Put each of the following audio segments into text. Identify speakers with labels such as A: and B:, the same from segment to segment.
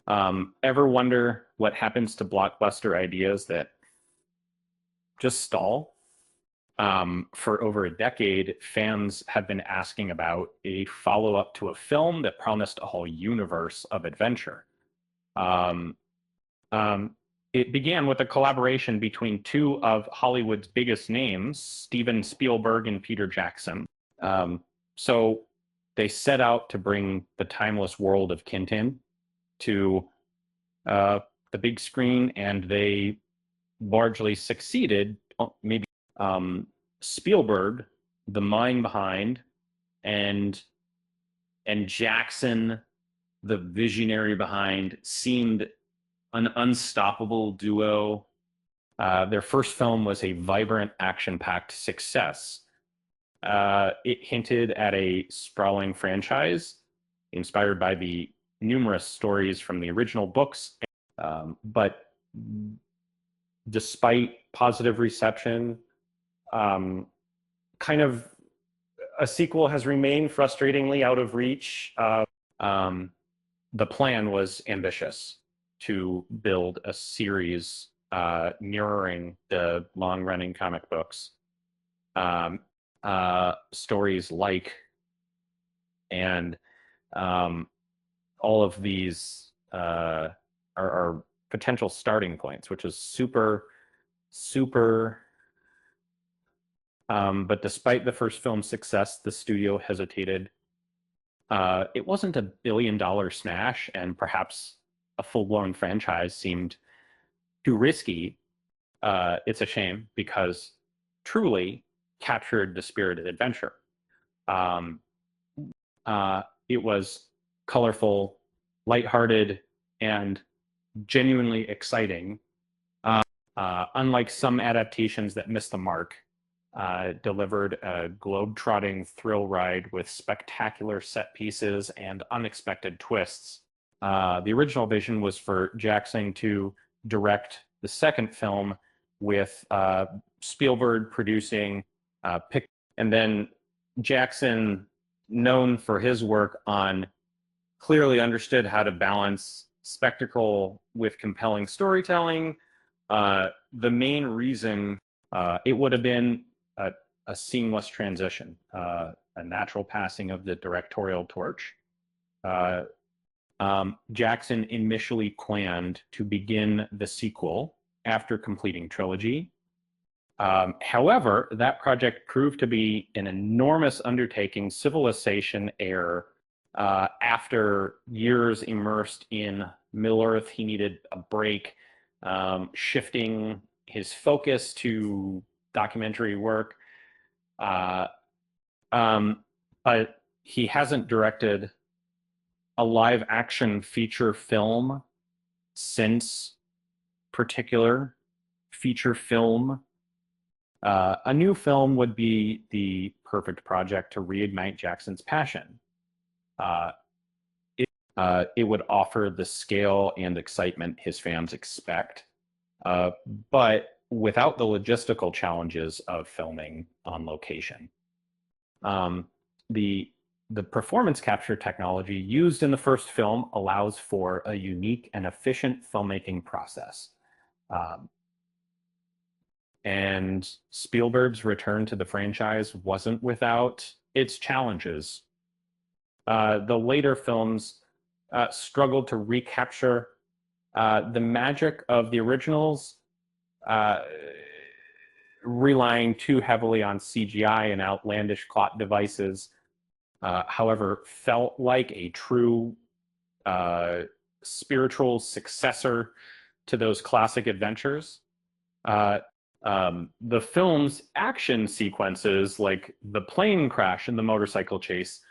A: Ever wonder what happens to blockbuster ideas that just stall? For over a decade, fans have been asking about a follow-up to a film that promised a whole universe of adventure. Um, um, it began with a collaboration between two of Hollywood's biggest names, Steven Spielberg and Peter Jackson. Um, so they set out to bring the timeless world of Tintin to uh, the big screen, and they largely succeeded. Maybe um, Spielberg, the mind behind, and Jackson, the visionary behind, seemed an unstoppable duo. Their first film was a vibrant, action-packed success. It hinted at a sprawling franchise inspired by the numerous stories from the original books. But despite positive reception, um, kind of a sequel has remained frustratingly out of reach. Um, the plan was ambitious to build a series mirroring the long-running comic books. Um, Stories like and um, all of these are potential starting points, which is super, super. But despite the first film's success, the studio hesitated. It wasn't a billion-dollar smash, and perhaps a full-blown franchise seemed too risky. It's a shame because truly captured the spirit of adventure. Um, it was colorful, lighthearted, and genuinely exciting. Unlike some adaptations that missed the mark, delivered a globe-trotting thrill ride with spectacular set pieces and unexpected twists. The original vision was for Jackson to direct the second film with Spielberg producing and then Jackson, known for his work on, clearly understood how to balance spectacle with compelling storytelling. The main reason it would have been a seamless transition, a natural passing of the directorial torch. Uh, Jackson initially planned to begin the sequel after completing trilogy. However, that project proved to be an enormous undertaking, civilization error. After years immersed in Middle Earth, he needed a break, shifting his focus to documentary work. Uh, um, but he hasn't directed a live action feature film since particular feature film. A new film would be the perfect project to reignite Jackson's passion. Uh, it would offer the scale and excitement his fans expect, but without the logistical challenges of filming on location. Um, the the performance capture technology used in the first film allows for a unique and efficient filmmaking process. Um, and Spielberg's return to the franchise wasn't without its challenges. The later films struggled to recapture the magic of the originals, uh, relying too heavily on CGI and outlandish plot devices. However, felt like a true uh, spiritual successor to those classic adventures. Uh, the film's action sequences, like the plane crash and the motorcycle chase,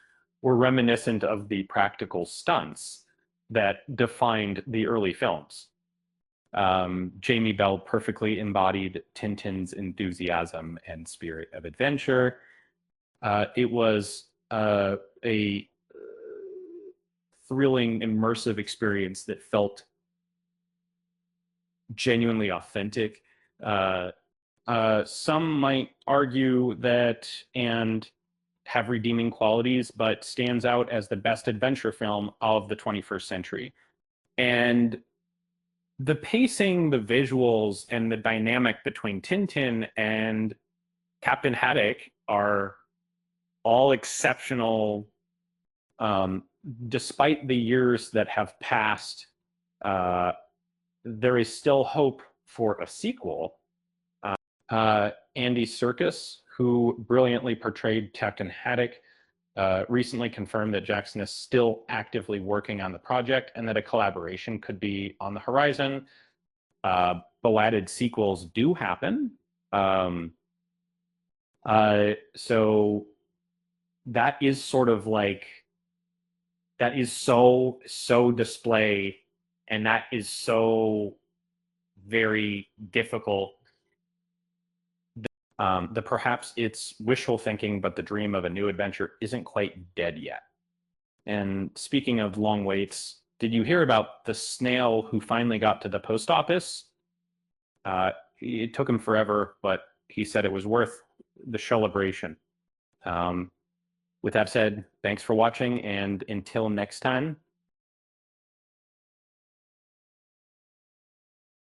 A: were reminiscent of the practical stunts that defined the early films. Jamie Bell perfectly embodied Tintin's enthusiasm and spirit of adventure. It was a thrilling, immersive experience that felt genuinely authentic. Uh, some might argue that and have redeeming qualities, but stands out as the best adventure film of the 21st century. And the pacing, the visuals, and the dynamic between Tintin and Captain Haddock are all exceptional. Um, Despite the years that have passed, uh, there is still hope for a sequel. Andy Serkis, who brilliantly portrayed Captain Haddock, recently confirmed that Jackson is still actively working on the project and that a collaboration could be on the horizon. Belated sequels do happen. Um, so that is sort of like, that is so display, and that is so very difficult, that perhaps it's wishful thinking, but the dream of a new adventure isn't quite dead yet. And speaking of long waits, did you hear about the snail who finally got to the post office? It took him forever, but he said it was worth the celebration. Um, with that said, thanks for watching, and until next time,